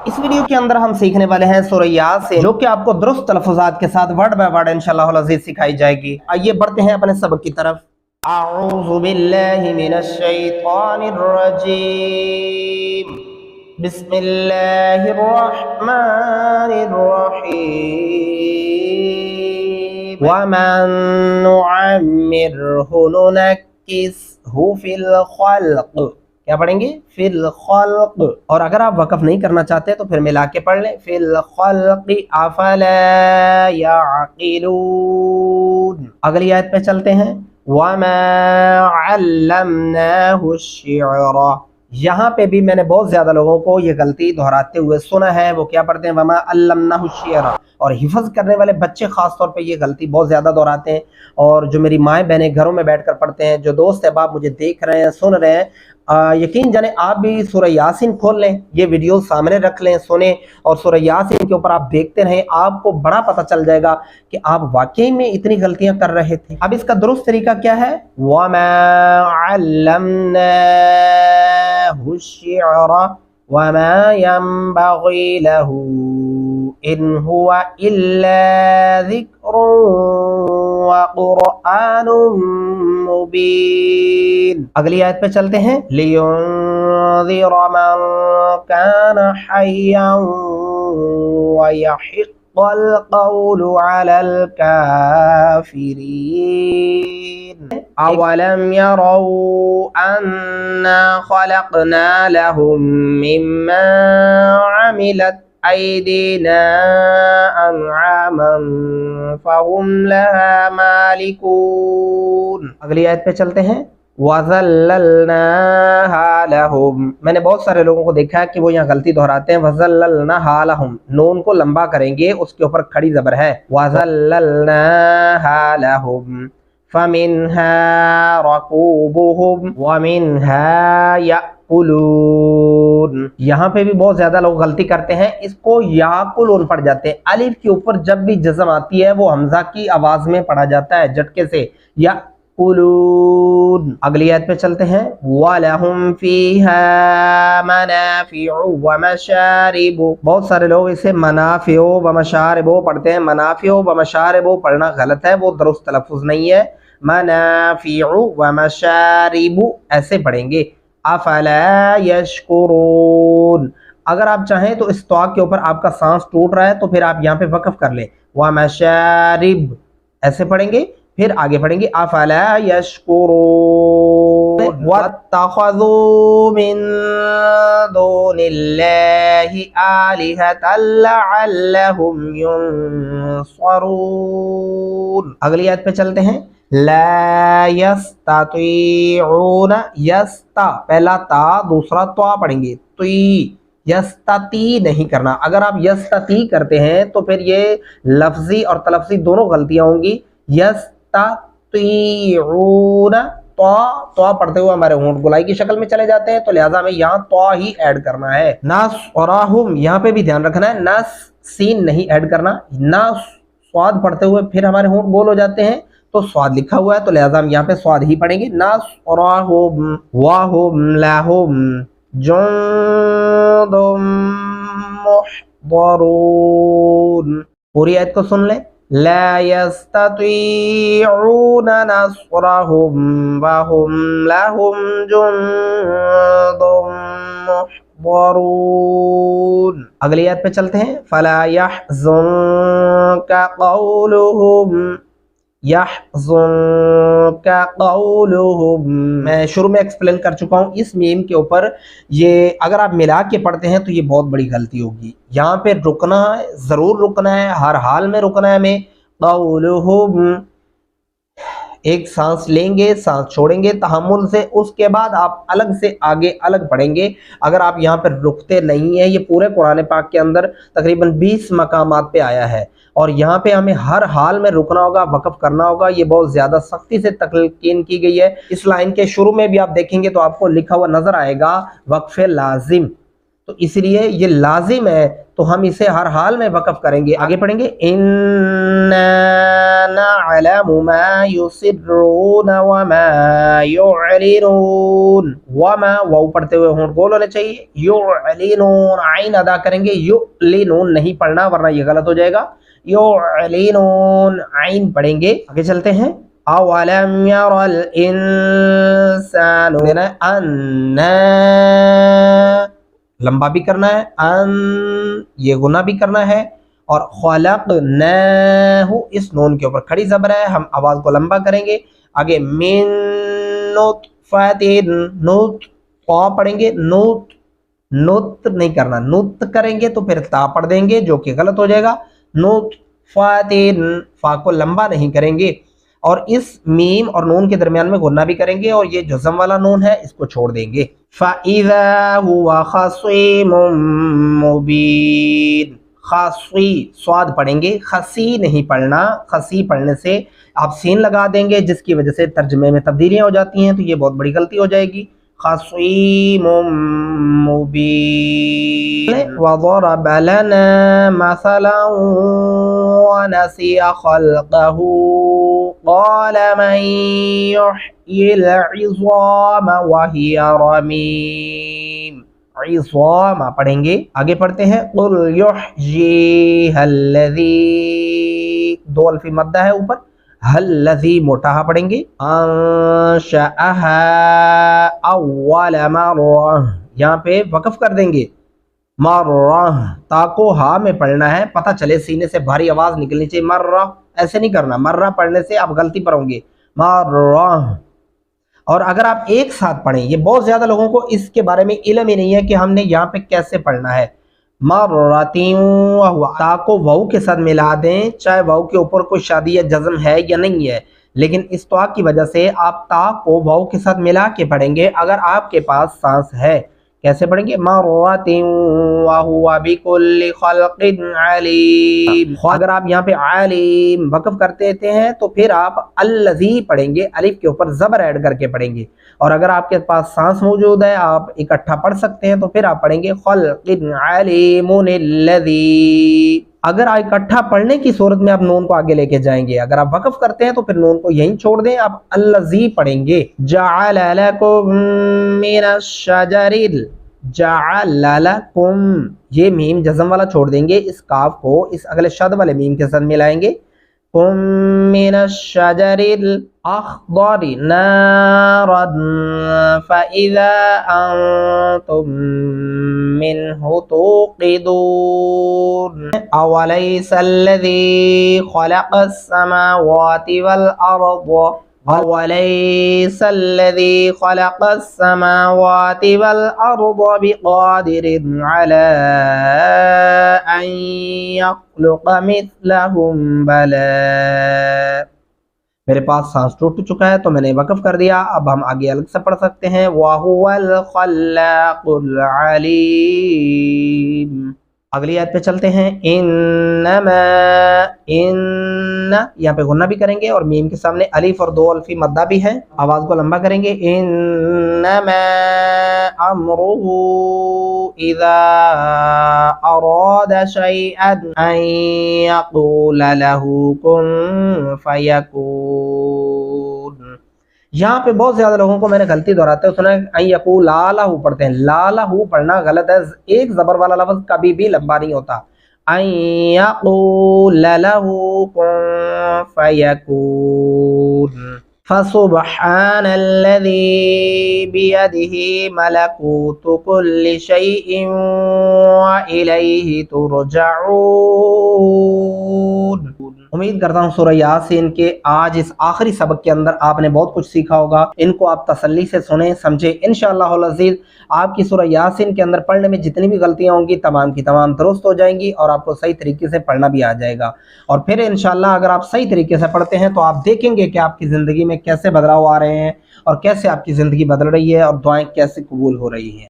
اس video کے اندر ہم سیکھنے والے ہیں سورہ یاسین، جو کہ آپ کو درست تلفظات کے ساتھ ورڈ بائی ورڈ انشاءاللہ العزیز سکھائی جائے گی۔ آئیے بڑھتے ہیں اپنے سبق کی طرف۔ اعوذ باللہ من الشیطان الرجیم، بسم اللہ الرحمن الرحیم۔ ومن نعمرہ ننکسہ فی الخلق، کیا پڑھیں گے؟ فی الخلق۔ اور اگر آپ وقف نہیں کرنا چاہتے تو پھر ملا کے پڑھ لیں، فی الخلق افلا یعقلون۔ اگلی آیت پہ چلتے ہیں، وما علمناہ الشعر۔ یہاں پہ بھی میں نے بہت زیادہ لوگوں کو یہ غلطی دہراتے ہوئے سنا ہے، وہ کیا پڑھتے ہیں؟ وما علمناہ الشعر۔ اور حفظ کرنے والے بچے خاص طور پہ یہ غلطی بہت زیادہ دہراتے ہیں، اور جو میری مائیں بہنیں گھروں میں بیٹھ کر پڑھتے ہیں، جو دوست احباب مجھے دیکھ رہے ہیں، سن رہے ہیں، یقین جانیں آپ بھی سورہ یاسین کھول لیں، یہ ویڈیو سامنے رکھ لیں، سنیں، اور سورہ یاسین کے اوپر آپ دیکھتے رہیں، آپ کو بڑا پتہ چل جائے گا کہ آپ واقعی میں اتنی غلطیاں کر رہے تھے۔ اب اس کا درست طریقہ کیا ہے؟ وَمَا عَلَّمْنَاهُ الشِّعْرَ وَمَا يَنبَغِي لَهُ إِنْ هُوَ إِلَّا ذِكْرٌ وَقُرْآنٌ مُبِينٌ۔ اگلی آیت پہ چلتے ہیں، لِيُنذِرَ مَن كَانَ حَيًّا وَيَحِقَّ الْقَوْلُ عَلَى الْكَافِرِينَ۔ أَوَلَمْ يَرَوْا أَنَّا خَلَقْنَا لَهُم مِّمَّا عَمِلَتْ أَيْدِينَا أَنْعَامًا فَهُمْ لَهَا مَالِكُونَ۔ اگلی آیت پہ چلتے ہیں، وَذَلَّلْنَاهَا لَهُمْ۔ میں نے بہت سارے لوگوں کو دیکھا ہے کہ وہ یہاں غلطی دہراتے ہیں، وَذَلَّلْنَاهَا لَهُمْ، نون کو لمبا کریں گے، اس کے اوپر کھڑی زبر ہے، وَذَلَّلْنَاهَا لَهُمْ فَمِنْهَا رَكُوبُهُمْ وَمِنْهَا يَأْكُلُونَ۔ یہاں پہ بھی بہت زیادہ لوگ غلطی کرتے ہیں، اس کو یاکلون پڑھ جاتے ہیں، الف کے اوپر جب بھی جزم آتی ہے وہ حمزہ کی آواز میں پڑھا جاتا ہے جھٹکے سے، یاکلون۔ اگلی آیت پہ چلتے ہیں، وَلَهُمْ فِيهَا مَنَافِعُ وَمَشَارِبُ۔ بہت سارے لوگ اسے منافع ومشارب پڑھتے ہیں، منافع ومشارب پڑھنا غلط ہے، وہ درست تلفظ نہیں ہے، منافع ومشارب ایسے پڑھیں گے، افلا یشکرون۔ اگر آپ چاہیں تو اس طاء کے اوپر آپ کا سانس ٹوٹ رہا ہے تو پھر آپ یہاں پہ وقف کر لیں، ومشارب ایسے پڑھیں گے، پھر آگے پڑھیں گے، افلا یشکرون۔ واتخذوا من دون اللہ آلہۃ لعلہم ینصرون۔ اگلی آیت پہ چلتے ہیں، لا یستطیعون، یستا پہلا تا دوسرا طا پڑھیں گے، طی، یستطیع نہیں کرنا۔ اگر آپ یستطیع کرتے ہیں تو پھر یہ لفظی اور تلفظی دونوں غلطیاں ہوں گی، یستطیعون، طا پڑھتے ہوئے ہمارے ہونٹ گلائی کی شکل میں چلے جاتے ہیں، تو لہٰذا ہمیں یہاں طا ہی ایڈ کرنا ہے۔ نصرہم، یہاں پہ بھی دھیان رکھنا ہے، نس سین نہیں ایڈ کرنا، نس سواد پڑھتے ہوئے پھر ہمارے ہونٹ گول ہو جاتے ہیں، تو سواد لکھا ہوا ہے تو لہٰذا ہم یہاں پہ سواد ہی پڑھیں گے، نصرہم وہم لہم جند محضرون۔ پوری آیت کو سن لیں، لا يستطيعون نصرهم وهم لهم جند محضرون۔ اگلی آیت پہ چلتے ہیں، فلا يحزنك قولهم، يحزنك قولهم، میں شروع میں ایکسپلین کر چکا ہوں، اس میم کے اوپر یہ اگر آپ ملا کے پڑھتے ہیں تو یہ بہت بڑی غلطی ہوگی، یہاں پہ رکنا ہے، ضرور رکنا ہے، ہر حال میں رکنا ہے ہمیں، قولهم، ایک سانس لیں گے، سانس چھوڑیں گے تحمل سے، اس کے بعد آپ الگ سے آگے الگ پڑھیں گے۔ اگر آپ یہاں پر رکتے نہیں ہیں، یہ پورے قرآن پاک کے اندر تقریباً 20 مقامات پہ آیا ہے، اور یہاں پہ ہمیں ہر حال میں رکنا ہوگا، وقف کرنا ہوگا، یہ بہت زیادہ سختی سے تلقین کی گئی ہے۔ اس لائن کے شروع میں بھی آپ دیکھیں گے تو آپ کو لکھا ہوا نظر آئے گا وقف لازم، تو اس لیے یہ لازم ہے، تو ہم اسے ہر حال میں وقف کریں گے۔ آگے پڑھیں گے، اِنَّا نعلم ما يسرون وما يعلنون. وما واو پڑھتے ہوئے ہونٹ گول ہونے چاہیے. يعلنون عین ادا کریں گے, يعلنون نہیں پڑھنا ورنہ یہ غلط ہو جائے گا. يعلنون عین پڑھیں گے. آگے چلتے ہیں. اولم ير الانسان انا, لمبا بھی کرنا ہے, ان یہ غنہ بھی کرنا ہے, اور خلقناہ اس نون کے اوپر کھڑی زبر ہے, ہم آواز کو لمبا کریں گے. آگے من نطفۃ, نط قا پڑھیں گے, نط نط نہیں کرنا, نط کریں گے تو پھر تا پڑھ دیں گے جو کہ غلط ہو جائے گا. نطفۃ, فا کو لمبا نہیں کریں گے, اور اس میم اور نون کے درمیان میں غنہ بھی کریں گے, اور یہ جزم والا نون ہے اس کو چھوڑ دیں گے. فَإِذَا هُوَ خَصِيمٌ مُبِينٌ. خاصی سواد پڑھیں گے, خسی نہیں پڑھنا. خسی پڑھنے سے آپ سین لگا دیں گے جس کی وجہ سے ترجمے میں تبدیلیاں ہو جاتی ہیں, تو یہ بہت بڑی غلطی ہو جائے گی. خصیم مبین. وضرب لنا مثلا ونسي خلقه قال من يحيي العظام وهي رميم. عظام پڑھیں گے. آگے پڑھتے ہیں. قل يحييها الذي, دو الفی مدہ ہے اوپر, الذی موٹا پڑھیں گے. انشأها اول مرہ, یہاں پہ وقف کر دیں گے. مرہ, تا کو ہا میں پڑھنا ہے, پتہ چلے سینے سے بھاری آواز نکلنی چاہیے. مرہ ایسے نہیں کرنا, مرہ پڑھنے سے آپ غلطی پر ہوں گے. مرہ. اور اگر آپ ایک ساتھ پڑھیں, یہ بہت زیادہ لوگوں کو اس کے بارے میں علم ہی نہیں ہے کہ ہم نے یہاں پہ کیسے پڑھنا ہے. مرتین, تا کو واو کے ساتھ ملا دیں, چاہے واو کے اوپر کوئی شادی یا جزم ہے یا نہیں ہے, لیکن اس طاء کی وجہ سے آپ تا کو واو کے ساتھ ملا کے پڑھیں گے. اگر آپ کے پاس سانس ہے کیسے پڑھیں گے؟ مرتین وہو بکل خلق علیم. اگر آپ یہاں پہ علیم وقف کرتے ہیں تو پھر آپ الذی پڑھیں گے, الف کے اوپر زبر ایڈ کر کے پڑھیں گے. اور اگر آپ کے پاس سانس موجود ہے, آپ اکٹھا پڑھ سکتے ہیں, تو پھر آپ پڑھیں گے خلق علیم الذی. اگر آپ اکٹھا پڑھنے کی صورت میں آپ نون کو آگے لے کے جائیں گے, اگر آپ وقف کرتے ہیں تو پھر نون کو یہیں چھوڑ دیں, آپ الذی پڑھیں گے. جعل لکم من الشجر, جعل لکم, یہ میم جزم والا چھوڑ دیں گے, اس کاف کو اس اگلے شد والے میم کے ساتھ ملائیں گے. کم من الشجر الاخضر نارا فاذا انتم منه توقدون. اوليس الذي خلق السماوات والارض, اوليس الذي خلق السماوات والارض بقادر على ان يخلق مثلهم بلى. میرے پاس سانس ٹوٹ چکا ہے تو میں نے وقف کر دیا, اب ہم آگے الگ سے پڑھ سکتے ہیں. وَهُوَ الْخَلَّاقُ الْعَلِيمُ. اگلی آیت پہ چلتے ہیں. انما, ان یہاں پہ غنہ بھی کریں گے, اور میم کے سامنے الف اور دو الفی مدہ بھی ہے, آواز کو لمبا کریں گے. انما امرہ اذا اراد شیئا ان یقول له کن فیکون. یہاں پہ بہت زیادہ لوگوں کو میں نے غلطی دہراتے ہوئے سنا ہے, ان یقول لہ پڑھتے ہیں. لہ پڑھنا غلط ہے, ایک زبر والا لفظ کبھی بھی لمبا نہیں ہوتا. ان یقول لہ کن فیکون. فسبحان الذی بیدہ ملکوت کل شیء وإلیہ ترجعون. امید کرتا ہوں سورہ یاسین کے آج اس آخری سبق کے اندر آپ نے بہت کچھ سیکھا ہوگا. ان کو آپ تسلی سے سنیں سمجھیں. انشاءاللہ العزیز آپ کی سورہ یاسین کے اندر پڑھنے میں جتنی بھی غلطیاں ہوں گی تمام کی تمام درست ہو جائیں گی, اور آپ کو صحیح طریقے سے پڑھنا بھی آ جائے گا. اور پھر انشاءاللہ اگر آپ صحیح طریقے سے پڑھتے ہیں تو آپ دیکھیں گے کہ آپ کی زندگی میں کیسے بدلاؤ آ رہے ہیں, اور کیسے آپ کی زندگی بدل رہی ہے, اور دعائیں کیسے قبول ہو رہی ہیں.